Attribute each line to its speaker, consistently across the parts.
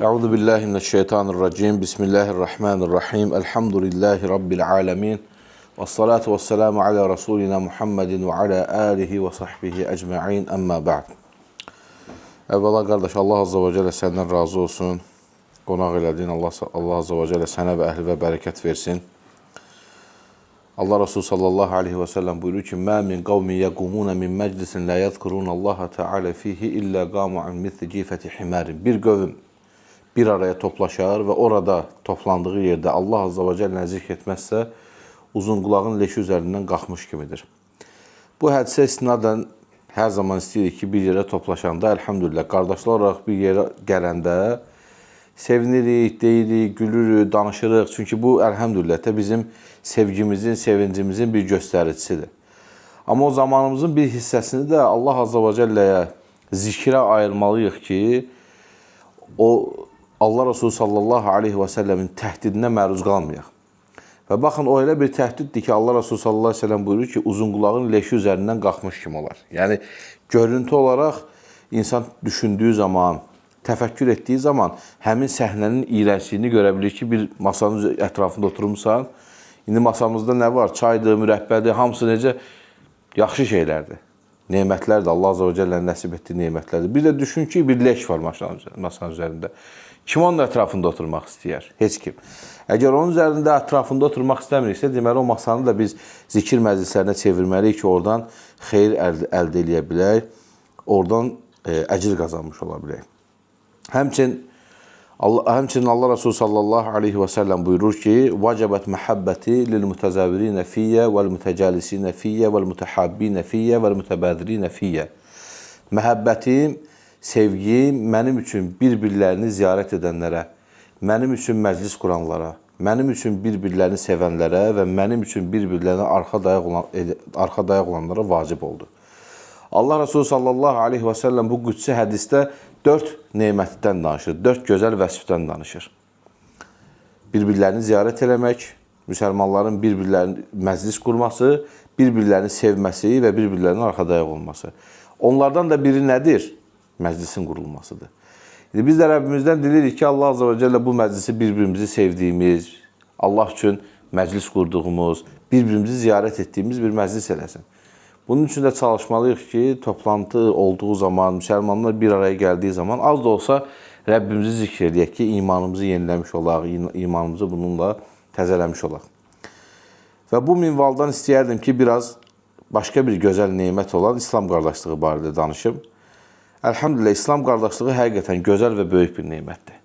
Speaker 1: Euzu billahi mineşşeytanirracim. Bismillahirrahmanirrahim. Elhamdülillahi rabbil alamin. Ves salatu vesselamu ala rasulina Muhammedin ve ala alihi ve sahbihi ecmaîn. Amma ba'd. Əvvəla qardaş, Allah azza və cəllə səndən razı olsun. Qonaq elədiyin Allah azza və cəllə sənə və əhli və bərəkət versin. Allah Resulü sallallahu aleyhi və səlləm buyurur ki: "Mə min qavmin yəqumuna min məclisin la yəzkurunallaha təala fihi illə qamu an misli cifəti himarin." Bir qövm bir araya toplaşar və orada toplandığı yerdə Allah azza və cəllə zikr etməzsə, uzun qulağın leşi üzərindən qalxmış kimidir. Bu hədisə istinadən hər zaman istəyirik ki, bir yerə toplaşanda, elhamdülillah, qardaşlar olaraq bir yerə gələndə sevinirik, deyirik, gülürük, danışırıq. Çünki bu, elhamdülillah, bizim sevgimizin, sevincimizin bir göstəricisidir. Amma o zamanımızın bir hissəsini də Allah azza və cəlləyə zikrə ayırmalıyıq ki, o Allah Resulü sallallahu aleyhi və səlləmin təhdidinə məruz qalmayaq. Və baxın, o elə bir təhdiddir ki, Allah Resulü sallallahu aleyhi və səlləm buyurur ki, uzun qulağın leşi üzərindən qalxmış kimi olar. Yəni, görüntü olaraq insan düşündüyü zaman, təfəkkür etdiyi zaman həmin səhnənin iyrəncliyini görə bilir ki, bir masanın ətrafında oturmuşsan, indi masamızda nə var? Çaydır, mürəbbədir, hamısı necə? Yaxşı şeylərdir. Nemətlərdir, Allah azza və cəllənin nəsib etdiyi nemətlərdir. Bir də düşün ki, bir leş var masanın üzərində. Kim onun ətrafında oturmaq istəyər? Heç kim. Əgər onun üzərində ətrafında oturmaq istəmiriksə, deməli o masanı da biz zikir məclislərinə çevirməliyik ki, oradan xeyir əldə edə bilək, oradan əcir qazanmış ola bilək. Həmçinin Allah Resulü sallallahu aleyhi və səlləm buyurur ki, "Vacəbət məhəbbəti lil-mütəzəvirinə fiyyə vəl-mütəcəlisinə fiyyə vəl-mütəhabbinə fiyyə vəl-mütəbədirinə fiyyə." Məhəbbətim, sevgim mənim üçün bir-birlərini ziyarət edənlərə, mənim üçün məclis quranlara, mənim üçün bir-birlərini sevənlərə və mənim üçün bir-birlərinə arxa dayaq olanlara vacib oldu. Allah Resulü sallallahu aleyhi və səlləm bu qüdsi hədisdə 4 nemətdən danışır, 4 gözəl vəsfdən danışır. Bir-birlərini ziyarət eləmək, müsəlmanların bir-birlərini məclis qurması, bir-birlərini sevməsi və bir-birlərinin arxa dayaq olması. Onlardan da biri nədir? Məclisin qurulmasıdır. Biz də Rəbbimizdən dilirik ki, Allah azza və cəllə bu məclisi bir-birimizi sevdiyimiz, Allah üçün məclis qurduğumuz, bir-birimizi ziyarət etdiyimiz bir məclis eləsin. Bunun üçün də çalışmalıyıq ki, toplantı olduğu zaman, müsəlmanlar bir araya gəldiyi zaman az da olsa Rəbbimizi zikr edək ki, imanımızı yeniləmiş olaq, imanımızı bununla təzələmiş olaq. Və bu minvaldan istəyərdim ki, biraz başqa bir gözəl nemət olan İslam qardaşlığı barədə danışım. Elhamdülillah, İslam qardaşlığı həqiqətən gözəl və böyük bir nemətdir.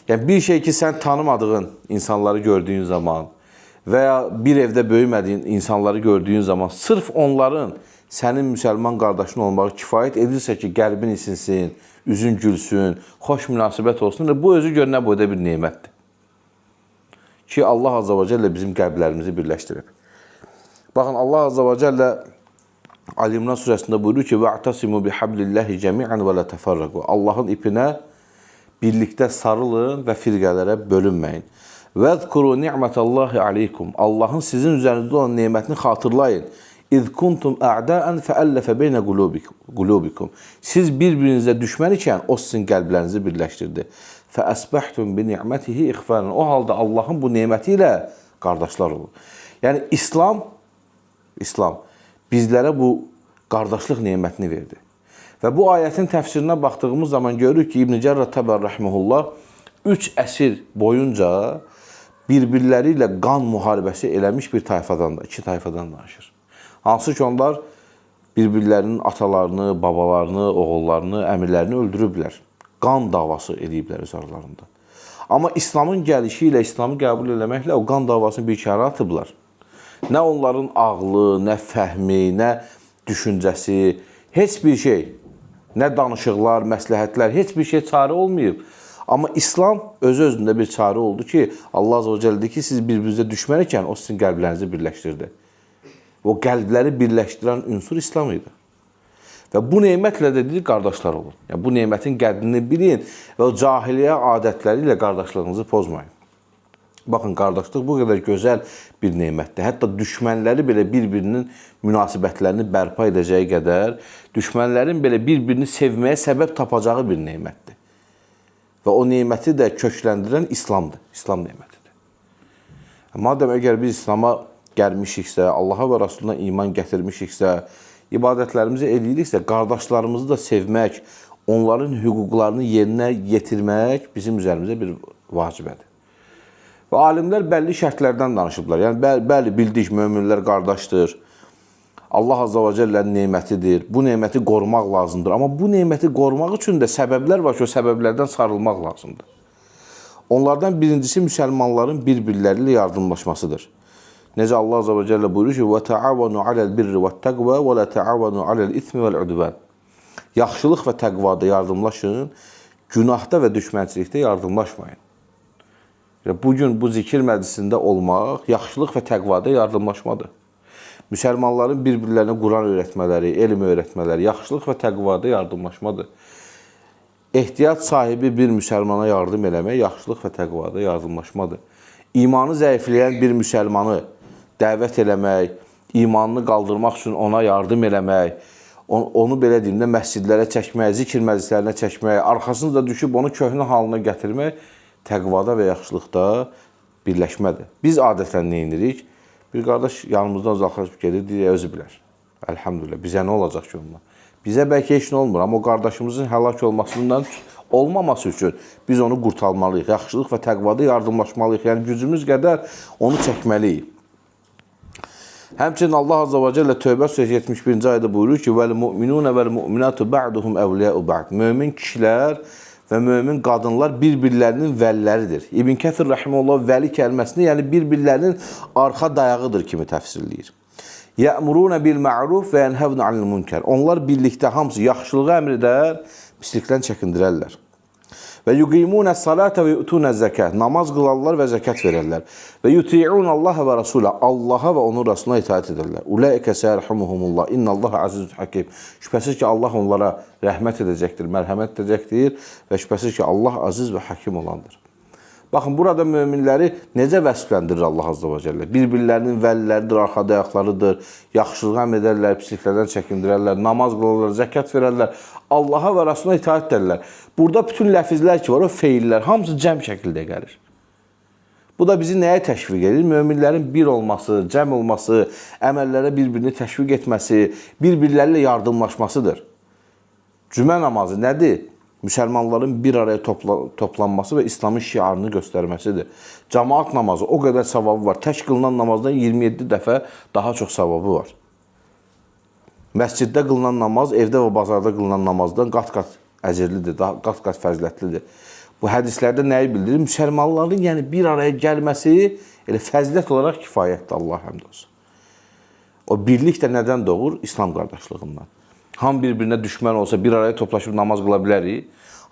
Speaker 1: Yəni, bir şey ki, sən tanımadığın insanları gördüyün zaman və ya bir evdə böyümədiyin insanları gördüyün zaman sırf onların sənin müsəlman qardaşın olmağı kifayət edirsə ki, qəlbin isinsin, üzün gülsün, xoş münasibət olsun, bu özü görünə boyda bir nemətdir. Ki, Allah azza və cəllə bizim qəlblərimizi birləşdirib. Baxın, Allah azza və cəllə Ali İmran surəsində buyurur ki, "Va'tasimu bihablillahi cemi'an və la təfərraqu." Allahın ipinə birlikdə sarılın və firqələrə bölünməyin. "Vəzkuru ni'metallahi aleykum." Allahın sizin üzərinizdə olan nemətini xatırlayın. "İz kuntum a'da'an fa'allafa beyne qulubikum." Siz bir-birinizə düşmən ikən o sizin qəlblərinizi birləşdirdi. "Fa'asbahtum bi ni'metihi ikhwanan." O halda Allahın bu neməti ilə qardaşlar olun. Yəni İslam bizlərə bu qardaşlıq nemətini verdi. Və bu ayətin təfsirinə baxdığımız zaman görürük ki, İbn Cərrə Təbər rəhməhullah 3 əsr boyunca bir-birləri ilə qan müharibəsi eləmiş bir tayfadan da, 2 tayfadan danışır. Hansı ki, onlar bir-birlərinin atalarını, babalarını, oğullarını, əmirlərini öldürüblər. Qan davası ediblər öz aralarında. Amma İslamın gəlişi ilə, İslamı qəbul eləməklə o qan davasını bir kərə atıblar. Nə onların ağlı, nə fəhmi, nə düşüncəsi, heç bir şey, nə danışıqlar, məsləhətlər, heç bir şey çarə olmayıb. Amma İslam özü-özündə bir çarə oldu ki, Allah azə və cəllə deyir ki, siz bir-birinizə düşmən ikən o sizin qəlblərinizi birləşdirdi. O qəlbləri birləşdirən ünsur İslam idi. Və bu nemətlə də deyir, qardaşlar olun. Yəni, bu nemətin qədrini bilin və o cahiliyyə adətləri ilə qardaşlığınızı pozmayın. Baxın, qardaşlıq bu qədər gözəl bir nemətdir. Hətta düşmənləri belə bir-birinin münasibətlərini bərpa edəcəyi qədər, düşmənlərin belə bir-birini sevməyə səbəb tapacağı bir nemətdir. və o neməti də kökləndirən İslamdır. İslam nemətidir. Madəm əgər biz İslama gəlmişiksə, Allaha və Rasuluna iman gətirmişiksə, ibadətlərimizi eləyiriksə, qardaşlarımızı da sevmək, onların hüquqlarını yerinə yetirmək bizim üzərimizə bir vacibədir. Və alimlər bəlli şərtlərdən danışıblar. Yəni, bəli, bildik, möminlər qardaşdır. Allah Azza və Cəllənin nemətidir. Bu neməti qorumaq lazımdır. Amma bu neməti qorumaq üçün də səbəblər var ki, o səbəblərdən sarılmaq lazımdır. Onlardan birincisi müsəlmanların bir-birləri ilə yardımlaşmasıdır. Necə Allah Azza və Cəllə buyurur ki, وَتَعَوَنُوا عَلَى الْبِرِّ وَالتَّقْوَى وَلَا تَعَوَنُوا عَلَى الْإِثْمِ وَالْعُدْوَانِ Yaxşılıq və təqvada yardımlaşın, günahda və düşmənçilikdə yardımlaşmayın. Bugün bu zikir məclisində olmaq, yaxşılıq və təqvada yardımlaşmadır. Müsəlmanların bir-birlərinə Quran öyrətmələri, elm öyrətmələri, yaxşılıq və təqvada yardımlaşmadır. Ehtiyac sahibi bir müsəlmana yardım eləmək, yaxşılıq və təqvada yardımlaşmadır. İmanı zəifləyən bir müsəlmanı dəvət eləmək, imanını qaldırmaq üçün ona yardım eləmək, onu belə deyim də məscidlərə çəkmək, zikir məclislərinə çəkmək, arxasınca düşüb onu köhnə halına gətirmək, təqvada və yaxşılıqda birləşmədir. Biz adətən nə edirik? Bir qardaş yanımızdan uzaqlaşıb gedir, deyir, özü bilər. Əlhamdülillah, bizə nə olacaq ki onunla? Bizə bəlkə heç nə olmur, amma o qardaşımızın həlak olmaması üçün biz onu qurtarmalıyıq. Yaxşılıq və təqvada yardımlaşmalıyıq. Yəni, gücümüz qədər onu çəkməliyik. Həmçinin Allah Azza və Cəllə Tövbə surəsi 71-ci ayədə buyurur ki, وَالْمُؤْمِنُونَ وَالْمُؤْمِنَاتُ بَعْدُهُمْ أَوْلِيَاءُ بَعْدٍ Mömin kişilər və mömin qadınlar bir-birlərinin vəliləridir. İbn Kəthir rəhiməhullah vəli kəlməsini, yəni bir-birlərinin arxa dayağıdır kimi təfsirləyir. Yə'muruna bil ma'ruf və yenhevna anil munkar. Onlar birlikdə hamısı yaxşılığı əmr edər, pislikdən çəkindirərlər. Və yuqimuna salata və yu'tuna zəkat. Namaz qılarlar və zəkat verərlər. Və yuti'un Allah və rasulə. Allaha və onun rasuluna itaat edərlər. Ulaika sayarhumuhumullah. İnnallaha azizun hakim. Şübhəsiz ki, Allah onlara rəhmət edəcəkdir, mərhəmət edəcəkdir və şübhəsiz ki, Allah aziz və hakim olandır. Baxın, burada möminləri necə vəsfləndirir Allah Azza və Cəllə? Bir-birlərinin vəliləridir, arxada ayaqlarıdır, yaxşılığı əmr edərlər, pisliklərdən çəkindirərlər, namaz qılarlar, zəkat verərlər, Allaha və Rasuluna itaat edərlər. Burada bütün ləfizlər ki var, o feillər, hamısı cəm şəkildə gəlir. Bu da bizi nəyə təşviq edir? Möminlərin bir olması, cəm olması, əməllərə bir-birini təşviq etməsi, bir-birləri ilə yardımlaşmasıdır. Cümə namazı nədir? Müsəlmanların bir araya toplanması və İslamın şiarını göstərməsidir. Cəmaat namazı o qədər savabı var. Tək qılınan namazdan 27 dəfə daha çox savabı var. Məsciddə qılınan namaz, evdə və bazarda qılınan namazdan qat-qat əcirlidir, qat-qat fəzilətlidir. Bu hədislərdə nəyi bildirir? Müsəlmanların yəni bir araya gəlməsi elə fəzilət olaraq kifayətdir, Allah həmd olsun. O birlik də nədən doğur? İslam qardaşlığından. Ham bir-birinə düşmən olsa bir araya toplaşıb namaz qıla bilərik.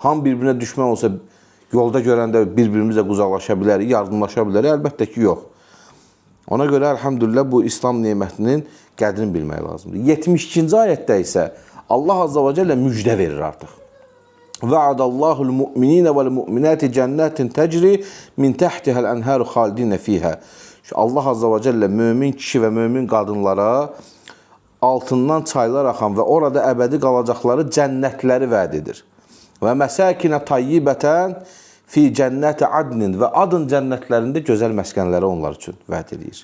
Speaker 1: Ham bir-birinə düşmən olsa yolda görəndə bir-birimizlə uzaqlaşa bilərik, yardımlaşa bilərik. Əlbəttə ki, yox. Ona görə, əlhamdülillah, bu İslam nemətinin qədrini bilmək lazımdır. 72-ci ayətdə isə Allah Azza və Cəllə müjdə verir artıq. Va'adallahu'l mu'minina ve'l mu'minati cennetin tecri min tahtiha'l enharu khalidin fiha. Allah Azza və Cəllə mömin kişi və mömin qadınlara altından çaylar axan və orada əbədi qalacaqları cənnətləri vəd edir. Və məsəkinə tayyibətən fi cənnəti adnin və adın cənnətlərində gözəl məskənləri onlar üçün vəd edir.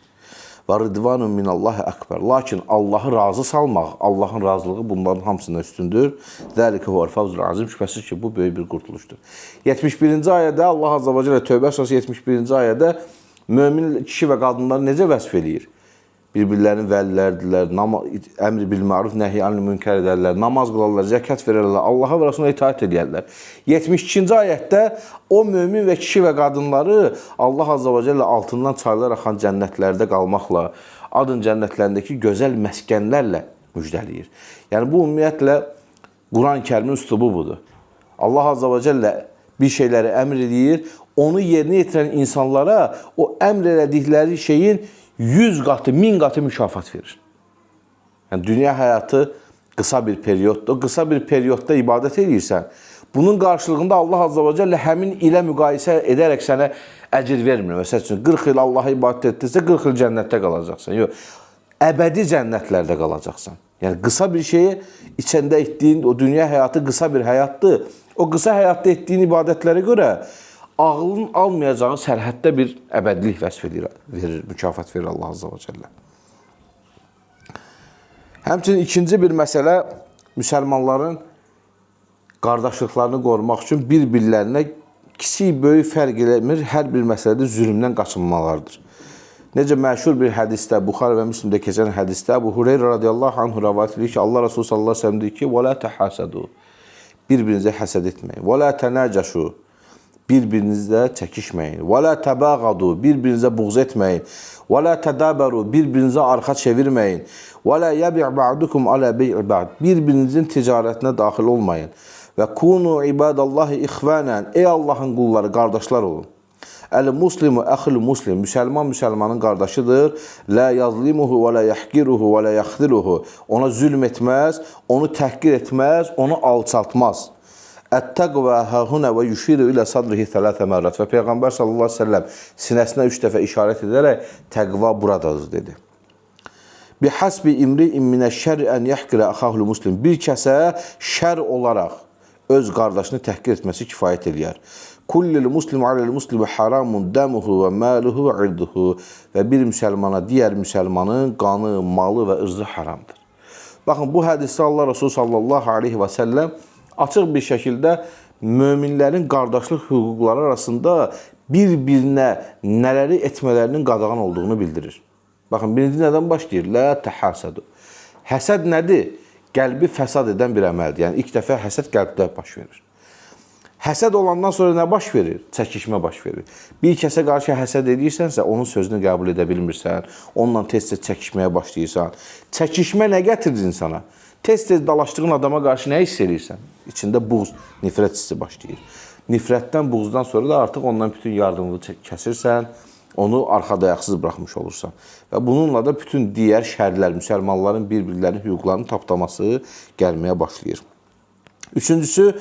Speaker 1: Və ridvanun minallahi akbar. Lakin Allahı razı salmaq, Allahın razılığı bunların hamısından üstündür. Zəlikə huvel fawzul azim. Şübhəsiz ki, bu böyük bir qurtuluşdur. 71-ci ayədə Allah Azza və Cəllə Tövbə surəsi 71-ci ayədə mömin kişi və qadınları necə vəsf eləyir? Bir-birlərinin vəlilərdirlər, əmri bil ma'ruf, nəhi anil münkar edərlər, namaz qılarlar, zəkat verərlər, Allaha və Rasuluna itaat edərlər. 72-ci ayətdə o mömin və kişi və qadınları Allah Azza və Cəllə altından çaylar axan cənnətlərdə qalmaqla, adın cənnətlərindəki gözəl məskənlərlə müjdələyir. Yəni, bu ümumiyyətlə Quran-ı Kərimin üslubu budur. Allah Azza və Cəllə bir şeyləri əmr edir, onu yerinə yetirən insanlara o əmr elədikləri şeyin 100 qatı, 1000 qatı mükafat verir. Yəni, dünya həyatı qısa bir perioddur. O qısa bir periodda ibadət edirsən. Bunun qarşılığında Allah Azza və Cəllə həmin ilə müqayisə edərək sənə əcir vermir. Məsəl üçün, 40 il Allaha ibadət etdirsə, 40 il cənnətdə qalacaqsan. Yox, əbədi cənnətlərdə qalacaqsan. Yəni, qısa bir şeyi içəndə etdiyin, o dünya həyatı qısa bir həyatdır. O qısa həyatda etdiyin ibadətlərə görə ağlın almayacağı sərhəddə bir əbədilik vəsf verir, mükafat verir Allah Azza və Cəllə. Həmçinin ikinci bir məsələ müsəlmanların qardaşlıqlarını qorumaq üçün bir-birlərinə kiçik, böyük fərq eləmir, hər bir məsələdə zülmdən qaçınmalardır. Necə məşhur bir hədisdə, Buxari və Müslimdə keçən hədisdə Əbu Hüreyrə radiyallahu anhu rəvayət edir ki, Allah Resulü sallallahu əleyhi və səlləm deyir ki: "Və la tahasadu." Bir-birinizə həsəd etməyin. "Və la tanajashu." Bir-birinizlə çəkişməyin. "Və la tabağadu." Bir-birinizə buğz etməyin. "Və la tadabaru." Bir-birinizə arxa çevirməyin. "Və la yabi' ba'dukum ala bey'i ba'd." Bir-birinizin ticarətinə daxil olmayın. "Və kunu ibadallahi ixvanan." Ey Allahın qulları, qardaşlar olun. "Əl-muslimu əxil muslim." Müsəlman müsəlmanın qardaşıdır. "La yazlimuhu və la yahqiruhu və la yaxdiluhu." Ona zülm etməz, onu təhqir etməz, onu alçaltmaz. "Ət-təqvə hahuna və yuşiru ilə sadrihi thalathə mərrat." Və Peyğəmbər sallallahu əleyhi və səlləm sinəsinə 3 dəfə işarət edərək təqva buradadır dedi. "Bihasbi imri'in minəş-şerri an yahqira axahul muslim." Bir kəsə şər olaraq öz qardaşını təhqir etməsi kifayət eləyər. "Kullul muslimu alel muslimi haramun damuhu və maluhu və irduhu." Və bir müsəlmana digər müsəlmanın qanı, malı və ırzı haramdır. Baxın, bu hədisdə Allah Resulü sallallahu aleyhi və səlləm açıq bir şəkildə möminlərin qardaşlıq hüquqları arasında bir-birinə nələri etmələrinin qadağan olduğunu bildirir. Baxın, birinci nədən başlayır? La tahasadu. Həsəd nədir? Qəlbi fəsad edən bir əməldir. Yəni, ilk dəfə həsəd qəlbdə baş verir. Həsəd olandan sonra nə baş verir? Çəkişmə baş verir. Bir kəsə qarşı həsəd edirsənsə, onun sözünü qəbul edə bilmirsən, onunla tez-tez çəkişməyə başlayırsan. Çəkişmə nə gətirir insana? Tez-tez dalaşdığın adama qarşı nə hiss edirsən? İçində buğz, nifrət hissi başlayır. Nifrətdən, buğzdan sonra da artıq ondan bütün yardımını kəsirsən, onu arxada ayaqsız buraxmış olursan. Və bununla da bütün digər şərlər, müsəlmanların bir-birlərinin hüquqlarının tapdaması gəlməyə başlayır. Üçüncüsü,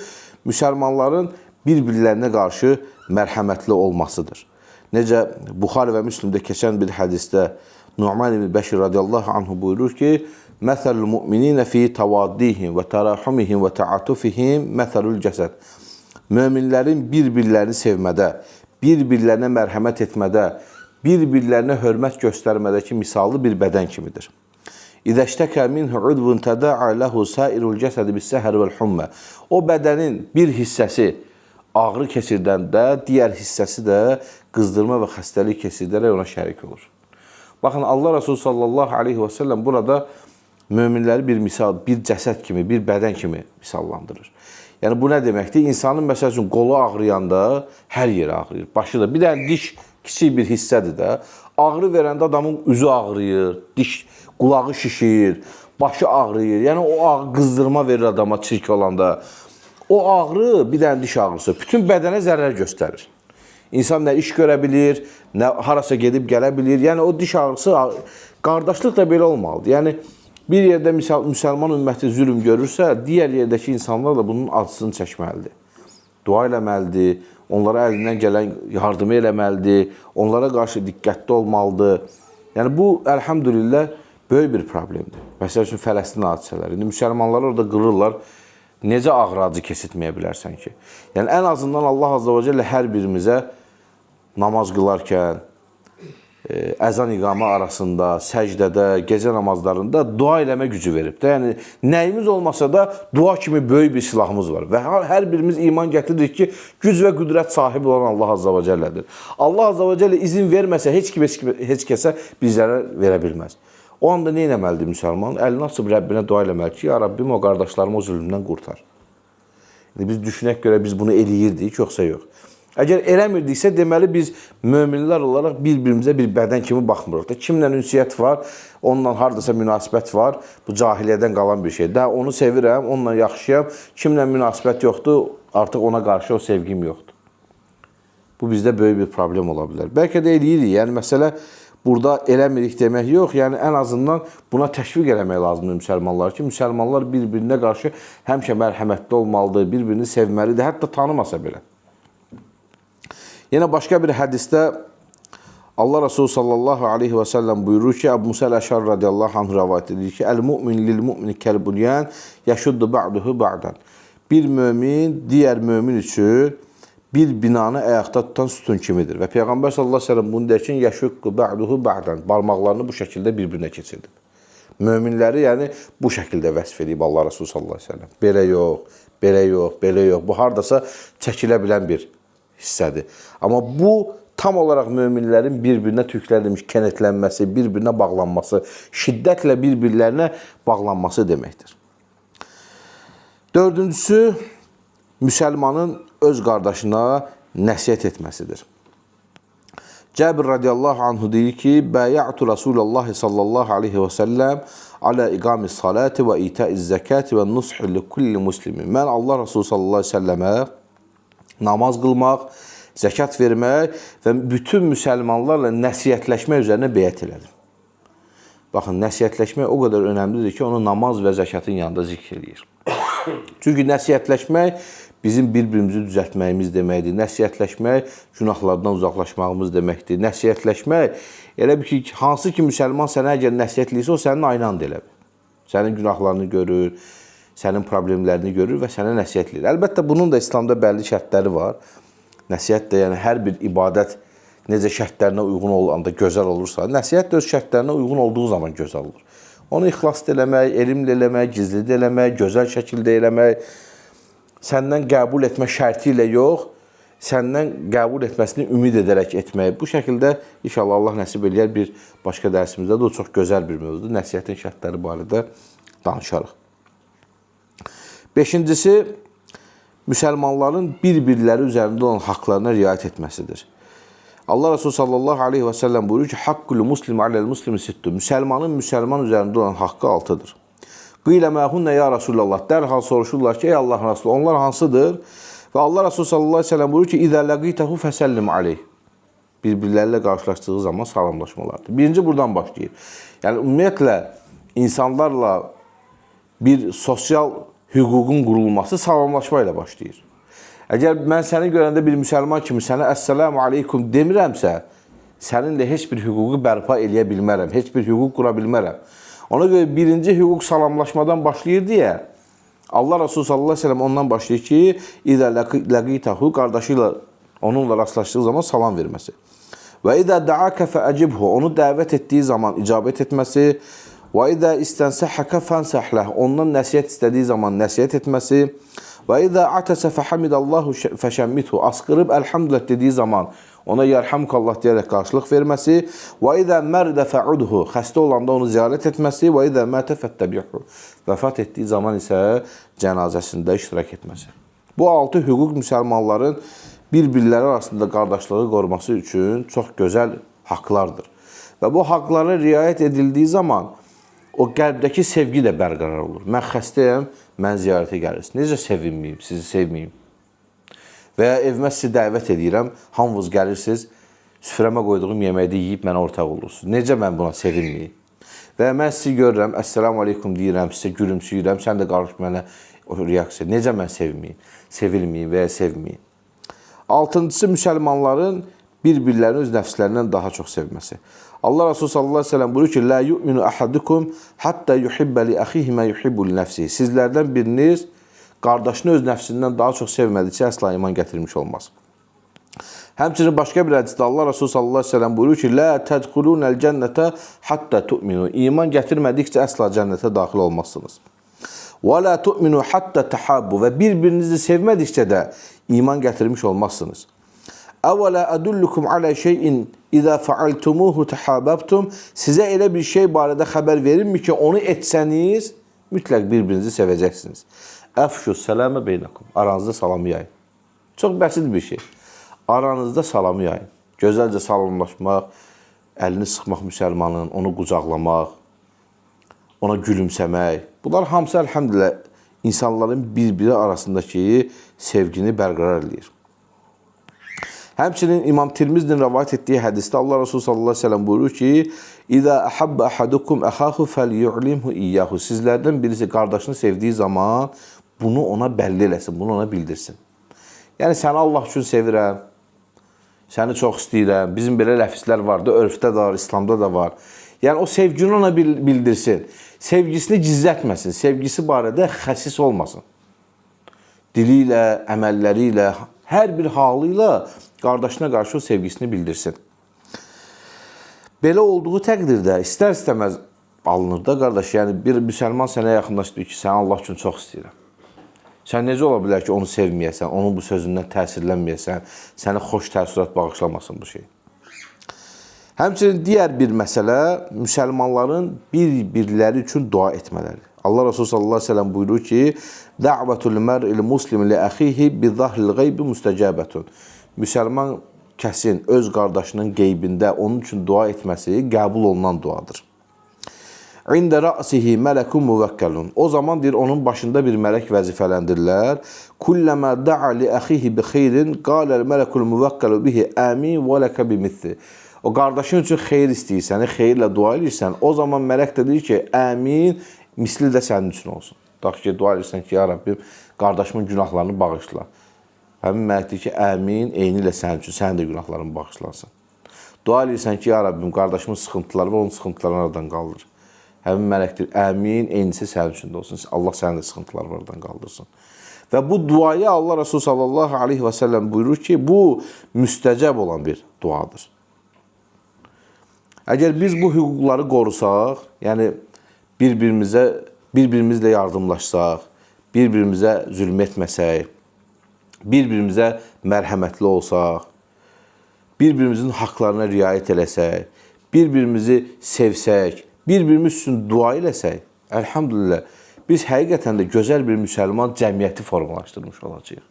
Speaker 1: müsəlmanların bir-birlərinə qarşı mərhəmətli olmasıdır. Necə Buxari və Müslimdə keçən bir hədisdə Nu'man ibn Bəşir radiyallahu anhu buyurur ki: "Məsəlul mu'minina fi tavaddihim və tarahumihim və ta'atufihim məsəlul cəsəd." Möminlərin bir-birlərini sevmədə, bir-birlərinə mərhəmət etmədə, bir-birlərinə hörmət göstərmədəki misalı bir bədən kimidir. İzəştəkə minhu udvun təda'a ləhu sairul cəsədi bis-səhər vəl-hummə. O bədənin bir hissəsi ağrı keçirdəndə, digər hissəsi də qızdırma və xəstəlik keçirdərək ona şərik olur. Baxın, Allah Resulü sallallahu aleyhi və səlləm burada möminləri bir misal, bir cəsəd kimi, bir bədən kimi misallandırır. Yəni, bu nə deməkdir? İnsanın, məsəl üçün, qolu ağrıyanda hər yeri ağrıyır, başı da. Bir dənə diş kiçik bir hissədir də. Ağrı verəndə adamın üzü ağrıyır, qulağı şişir, başı ağrıyır. Yəni, o qızdırma verir adama çirk olanda. O ağrı bir dənə diş ağrısı. Bütün bədənə zərər göstərir. İnsan nə iş görə bilir, nə harasa gedib gələ bilir. Yəni, o diş ağrısı, qardaşlıq da belə olmalıdır. Yəni, bir yerdə müsəlman ümməti zülm görürsə, digər yerdəki insanlar da bunun acısını çəkməlidir. Dua eləməlidir, onlara əlindən gələn yardımı eləməlidir, onlara qarşı diqqətli olmalıdır. Yəni, bu, əlhamdülillah, böyük bir problemdir. Məsəl üçün, Fələstin hadisələri. İndi müsəlmanları orada qırırlar, necə ağrı acı kesitməyə bilərsən ki? Yəni, ən azından Allah Azza və Cəllə hər birimizə namaz qılarkən, əzan iqamə arasında, səcdədə, gecə namazlarında dua eləmə gücü verib. Yəni, nəyimiz olmasa da dua kimi böyük bir silahımız var. Və hər birimiz iman gətiririk ki, güc və qüdrət sahibi olan Allah Azza və Cəllədir. Allah Azza və Cəllə izin verməsə, heç kəsə bizlərə verə bilməz. O anda nə eləməlidir müsəlman? Əlini açıb Rəbbinə dua eləməli ki, ya Rabbim, o qardaşlarımı o zülmdən qurtar. Biz düşünək görə biz bunu eləyirdik, yoxsa yox. Əgər eləmirdiksə, deməli biz möminlər olaraq bir-birimizə bir bədən kimi baxmırıq da. Kimlə ünsiyyət var, onunla haradasa münasibət var, bu cahiliyyədən qalan bir şey. Daha onu sevirəm, onunla yaxşıyam, kimlə münasibət yoxdur, artıq ona qarşı o sevgim yoxdur. Bu bizdə böyük bir problem ola bilər. Bəlkə də eləyirik, yəni məsələ burada eləmirik demək yox, yəni ən azından buna təşviq eləmək lazımdır müsəlmanlar ki, müsəlmanlar bir-birinə qarşı həmişə mərhəmətli olmalıdır, bir-birini sevməlidir, hətta tanımasa belə. Yenə başqa bir hədisdə Allah Resulü sallallahu aleyhi və səlləm buyurur ki, Əbu Musa Əl-Əşari radiyallahu anh rəvayət edir ki, Əl-mu'min lil-mu'mini kəl-bunyan yəşuddu ba'duhu ba'dan. bir mömin digər mömin üçün bir binanı ayaqda tutan sütun kimidir. Və Peyğəmbər sallallahu əleyhi və səlləm bunu deyərkən yəşuqqu ba'duhu ba'dan, barmaqlarını bu şəkildə bir-birinə keçirdi. Möminləri yəni bu şəkildə vəsf edib Allah Resulü sallallahu əleyhi və səlləm. Belə yox, belə yox, belə yox. Bu hardasa çəkilə bilən bir hissədir. Amma bu tam olaraq möminlərin bir-birinə tüklənmiş kənətlənməsi, bir-birinə bağlanması, şiddətlə bir-birlərinə bağlanması deməkdir. Dördüncüsü, müsəlmanın öz qardaşına nəsihət etməsidir. Cəbir radiyallahu anhu deyir ki, Bəyə'tu Rasulullah sallallahu aleyhi və səlləm alə iqamis salati və itaiz zəkati və nushi li kulli muslimin. Mən Allah Resulü sallallahu aleyhi və səlləmə namaz qılmaq, zəkat vermək və bütün müsəlmanlarla nəsihətləşmək üzərinə beyət elədim. Baxın, nəsihətləşmək o qədər önəmlidir ki, onu namaz və zəkatın yanında zikr edir. Çünki nəsihətləşmək bizim bir-birimizi düzəltməyimiz deməkdir. Nəsihətləşmək günahlardan uzaqlaşmağımız deməkdir. Nəsihətləşmək elə bir ki, hansı ki müsəlman sənə əgər nəsihətliysə, o sənin aynandır elə. Sənin günahlarını görür, sənin problemlərini görür və sənə nəsihət edir. Əlbəttə, bunun da İslamda bəlli şərtləri var. Nəsihət də yəni hər bir ibadət necə şərtlərinə uyğun olanda gözəl olursa, nəsihət də öz şərtlərinə uyğun olduğu zaman gözəl olur. Onu ixlasla eləmək, elmlə eləmək, gizlidə eləmək, gözəl şəkildə eləmək, səndən qəbul etmə şərti ilə yox, səndən qəbul etməsini ümid edərək etmək. Bu şəkildə inşallah Allah nəsib eləyər bir başqa dərsimizdə də o çox gözəl bir mövzudur. Nəsihətin şərtləri barədə danışarıq. Beşincisi, müsəlmanların bir-birləri üzərində olan haqlarına riayət etməsidir. Allah Resulü sallallahu aleyhi və səlləm buyurur ki, haqqul muslim aləl muslimi sittu. Müsəlmanın müsəlman üzərində olan haqqı 6-dır. Qıylə məhunnə ya Resulallah. Dərhal soruşurlar ki, ey Allah Resulü, onlar hansıdır? Və Allah Resulü sallallahu aleyhi və səlləm buyurur ki, İzə ləqitəhu fəsəllim aleyh. Bir-birlərlə qarşılaşdığı zaman salamlaşmalardır. Birinci buradan başlayır. Yəni, ümumiyyətlə, insanlarla bir sosial hüququn qurulması salamlaşma ilə başlayır. Əgər mən səni görəndə bir müsəlman kimi sənə əssəlamu aleykum demirəmsə, səninlə heç bir hüququ bərpa eləyə bilmərəm, heç bir hüquq qura bilmərəm. Ona görə birinci hüquq salamlaşmadan başlayır deyə, Allah Resulü sallallahu aleyhi ve sellem ondan başlayır ki, İzə ləqitəhu, qardaşı ilə onunla rastlaşdığı zaman salam verməsi. Və İzə dəakə fəəcibhu, onu dəvət etdiyi zaman icabət etməsi. Və İzə istənsəhəkə fənsəhləh, ondan nəsiyyət istədiyi zaman nəsiyyət etməsi. Və İzə atəsə fəhamidallahu fəşəmmithu, asqırıb əlhamdülillah dediyi zaman ona yərhamkallah deyərək qarşılıq verməsi. Və İzə mərdə fəudhu, xəstə olanda onu ziyarət etməsi. Və İzə mətə fəttəbihu, vəfat etdiyi zaman isə cənazəsində iştirak etməsi. Bu 6 hüquq müsəlmanların bir-birləri arasında qardaşlığı qoruması üçün çox gözəl haqlardır. Və bu haqlara riayət edildiyi zaman o qəlbdəki sevgi də bərqərar olur. Mən xəstəyəm, mən ziyarətə gəlirsiniz. Necə sevinməyim, sizi sevməyim? Və ya evimə sizi dəvət edirəm, hamınız gəlirsiniz, süfrəmə qoyduğum yeməkdə yeyib mənə ortaq olursunuz. Necə mən buna sevinməyim? Və ya mən sizi görürəm, əssəlamu aleykum deyirəm, sizə gülümsüyürəm, sən də qarşı mənə o reaksiya. Necə mən sevinməyim? Sevilməyim və ya sevməyim. Altıncısı, müsəlmanların bir-birlərini öz nəfslərindən daha çox sevməsi. Allah Resulü sallallahu aleyhi ve sellem buyurur ki, La yu'minu ahadukum hatta yuhibbe li ahihi ma yuhibbu li nefsihi. Sizlərdən biriniz qardaşını öz nəfsindən daha çox sevmədikcə əsla iman gətirmiş olmaz. Həmçinin başqa bir hədisdə Allah Resulü sallallahu aleyhi ve sellem buyurur ki, La tədxulunəl cənnətə hatta tu'minu. İman gətirmədikcə əsla cənnətə daxil olmazsınız. Və la tu'minu hatta tahabbu. Və bir-birinizi sevmədikcə də iman gətirmiş olmazsınız. Əvvələ ədullukum alə şeyin İzə fəaltumuhu təhabəbtum. Sizə elə bir şey barədə xəbər verirmi ki, onu etsəniz, mütləq bir-birinizi sevəcəksiniz. Əfşus sələmə beynəkum. Aranızda salamı yayın. Çox bəsit bir şey. Aranızda salamı yayın. Gözəlcə salamlaşmaq, əlini sıxmaq müsəlmanın, onu qucaqlamaq, ona gülümsəmək. Bunlar hamısı, əlhəmdülillah, insanların bir-biri arasındakı sevgini bərqərar edir. Həmçinin İmam Tirmizinin rəvayət etdiyi hədisdə Allah Resulü sallallahu aleyhi ve sellem buyurur ki, İzə əhəbbə əhədukum əxahu fəlyu'limhu iyyahu. Sizlərdən birisi qardaşını sevdiyi zaman bunu ona bəlli eləsin, bunu ona bildirsin. Yəni, səni Allah üçün sevirəm, səni çox istəyirəm. Bizim belə ləfislər vardı, örfdə də var, İslamda da var. Yəni, o sevgini ona bildirsin. Sevgisini gizlətməsin, sevgisi barədə xəsis olmasın. dili ilə, əməlləri ilə, hər bir halı ilə qardaşına qarşı o sevgisini bildirsin. Belə olduğu təqdirdə istər-istəməz alınır da qardaş. Yəni bir müsəlman sənə yaxınlaşdı ki, səni Allah üçün çox istəyirəm. Sən necə ola bilər ki, onu sevməyəsən, onun bu sözündən təsirlənməyəsən, sənə xoş təəssürat bağışlamasın bu şey. Həmçinin digər bir məsələ müsəlmanların bir-birləri üçün dua etmələri. Allah Resulü sallallahu aleyhi ve sellem buyurur ki, "Da'vatul mer'il muslim li axihi bi zahril gaybi mustajabetun." Müsəlman kəsin öz qardaşının qeybində onun üçün dua etməsi qəbul olunan duadır. İndə ra'sihi melekun muvekkelun. O zaman deyir, onun başında bir mələk vəzifələndirilər. Kulləmə da'a li axihi bi xeyrin qalel melekul muvekkelu bihi amin və ləkə bimisli. O qardaşın üçün xeyir istəyirsən, xeyirlə dua edirsən, o zaman mələk də deyir ki, amin, misli də sənin üçün olsun. Dax ki, dua edirsən ki, ya Rabbim, qardaşımın günahlarını bağışla. Həmin mələk deyir ki, amin, eyni ilə sənin üçün, sənin də günahların bağışlansın. Dua edirsən ki, ya Rabbim, qardaşımın sıxıntıları və onun sıxıntılarını aradan qaldır. Həmin mələk deyir, əmin, eynisi sənin üçün də olsun. Allah sənin də sıxıntıları aradan qaldırsın. Və bu duayı Allah Resulü sallallahu aleyhi və səlləm buyurur ki, bu müstəcəb olan bir duadır. Əgər biz bu hüquqları qorusaq, yəni bir-birimizlə yardımlaşsaq, bir-birimizə zülm etməsək, bir-birimizə mərhəmətli olsaq, bir-birimizin haqlarına riayət eləsək, bir-birimizi sevsək, bir-birimiz üçün dua eləsək, əlhamdülillah, biz həqiqətən də gözəl bir müsəlman cəmiyyəti formalaşdırmış olacağıq.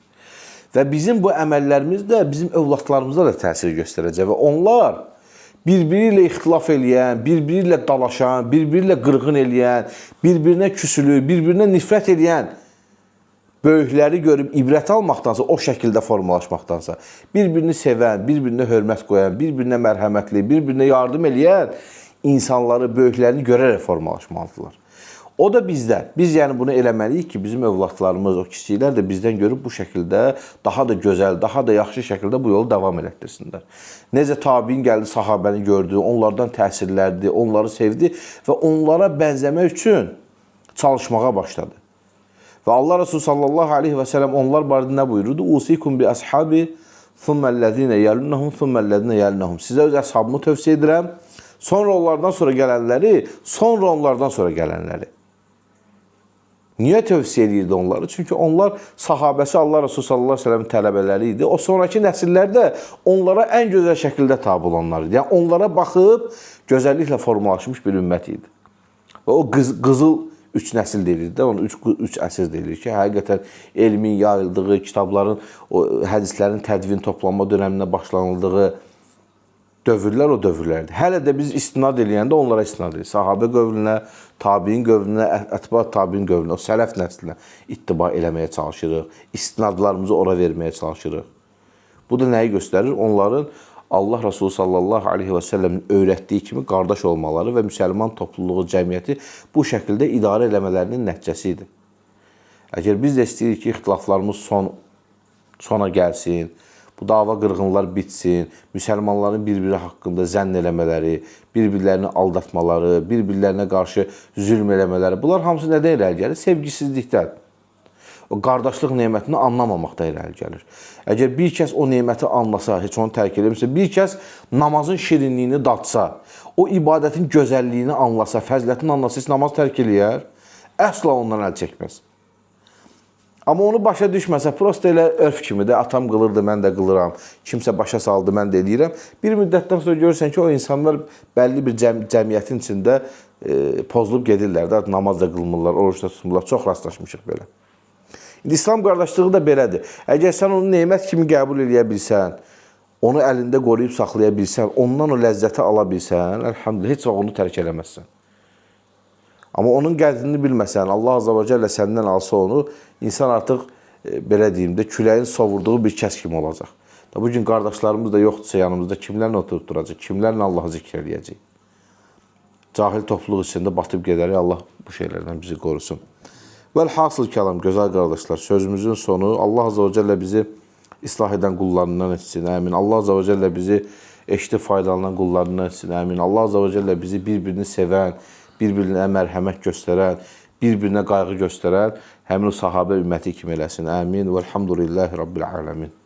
Speaker 1: Və bizim bu əməllərimiz də bizim övladlarımıza da təsir göstərəcək və onlar bir-biri ilə ixtilaf eləyən, bir-biri ilə dalaşan, bir-biri ilə qırğın eləyən, bir-birinə küsülü, bir-birinə nifrət eləyən böyükləri görüb ibrət almaqdansa, o şəkildə formalaşmaqdansa, bir-birini sevən, bir-birinə hörmət qoyan, bir-birinə mərhəmətli, bir-birinə yardım eləyən insanları, böyüklərini görərək formalaşmalıdırlar. O da bizdən. Biz yəni bunu eləməliyik ki, bizim övladlarımız, o kiçiklər də bizdən görüb bu şəkildə daha da gözəl, daha da yaxşı şəkildə bu yolu davam elətdirsinlər. Necə tabiin gəldi, sahabəni gördü, onlardan təsirlərdi, onları sevdi və onlara bənzəmək üçün çalışmağa başladı. Və Allah Resulü sallallahu aleyhi və səlləm onlar barədə nə buyururdu? Usikum bi ashabi thummellezine yalunhum thummellezine yalunhum. Sizə öz əshabımı tövsiyə edirəm. Sonra onlardan sonra gələnləri, sonra onlardan sonra gələnləri. Niyə tövsiyə edirdi onları? Çünki onlar sahabəsi Allah Resulü sallallahu aleyhi ve sellem'in tələbələri idi. O sonraki nəsillər də onlara ən gözəl şəkildə tabi olanlar idi. Yəni onlara baxıb gözəlliklə formalaşmış bir ümmət idi. Və o qızıl 3 nəsil deyilir də, onu 3 əsr deyilir ki, həqiqətən elmin yayıldığı, kitabların, o hədislərin tədvin toplanma dönəminə başlanıldığı dövrlər o dövrlərdir. Hələ də biz istinad eləyəndə onlara istinad edirik. Sahabə qövlünə, tabiin qövlünə, ətba tabiin qövlünə, o sələf nəslinə ittiba eləməyə çalışırıq. İstinadlarımızı ora verməyə çalışırıq. Bu da nəyi göstərir? Onların Allah Resulü sallallahu aleyhi və səlləmin öyrətdiyi kimi qardaş olmaları və müsəlman topluluğu, cəmiyyəti bu şəkildə idarə eləmələrinin nəticəsidir. Əgər biz də istəyirik ki, ixtilaflarımız sona gəlsin, bu dava qırğınlar bitsin, müsəlmanların bir-biri haqqında zənn eləmələri, bir-birlərini aldatmaları, bir-birlərinə qarşı zülm eləmələri, bunlar hamısı nədən irəli gəlir? Sevgisizlikdən. O qardaşlıq nemətini anlamamaqdan irəli gəlir. Əgər bir kəs o neməti anlasa, heç onu tərk eləmirsə, bir kəs namazın şirinliyini dadsa, o ibadətin gözəlliyini anlasa, fəzilətini anlasa, heç namaz tərk eləyər, əsla ondan əl çəkməz. Amma onu başa düşməsə, prosta elə örf kimi də, atam qılırdı, mən də qılıram, kimsə başa saldı, mən də eləyirəm. Bir müddətdən sonra görürsən ki, o insanlar bəlli bir cəmiyyətin içində pozulub gedirlər də, namaz da qılmırlar, oruç da tutmurlar, çox rastlaşmışıq belə. İndi İslam qardaşlığı da belədir. Əgər sən onu nemət kimi qəbul edə bilsən, onu əlində qoruyub saxlaya bilsən, ondan o ləzzəti ala bilsən, əlhamdülillah, heç vaxt onu tərk eləməzsən. Amma onun qədrini bilməsən, Allah Azza və Cəllə səndən alsa onu, insan artıq, belə deyim də, küləyin sovurduğu bir kəs kimi olacaq. Bugün qardaşlarımız da yoxdursa yanımızda, kimlərlə oturub duracaq, kimlərlə Allahı zikr eləyəcək. Cahil topluluq içində batıb gedərik, Allah bu şeylərdən bizi qorusun. Vəlhasıl kəlam, gözəl qardaşlar, sözümüzün sonu, Allah Azza və Cəllə bizi islah edən qullarından etsin, əmin. Allah Azza və Cəllə bizi eşitib faydalanan qullarından etsin, əmin. Allah Azza və Cəllə bizi bir-birini sevən, bir-birinə mərhəmət göstərən, bir-birinə qayğı göstərən həmin o sahabə ümməti kimi eləsin. Amin. Vəlhamdülillahi Rabbil aləmin.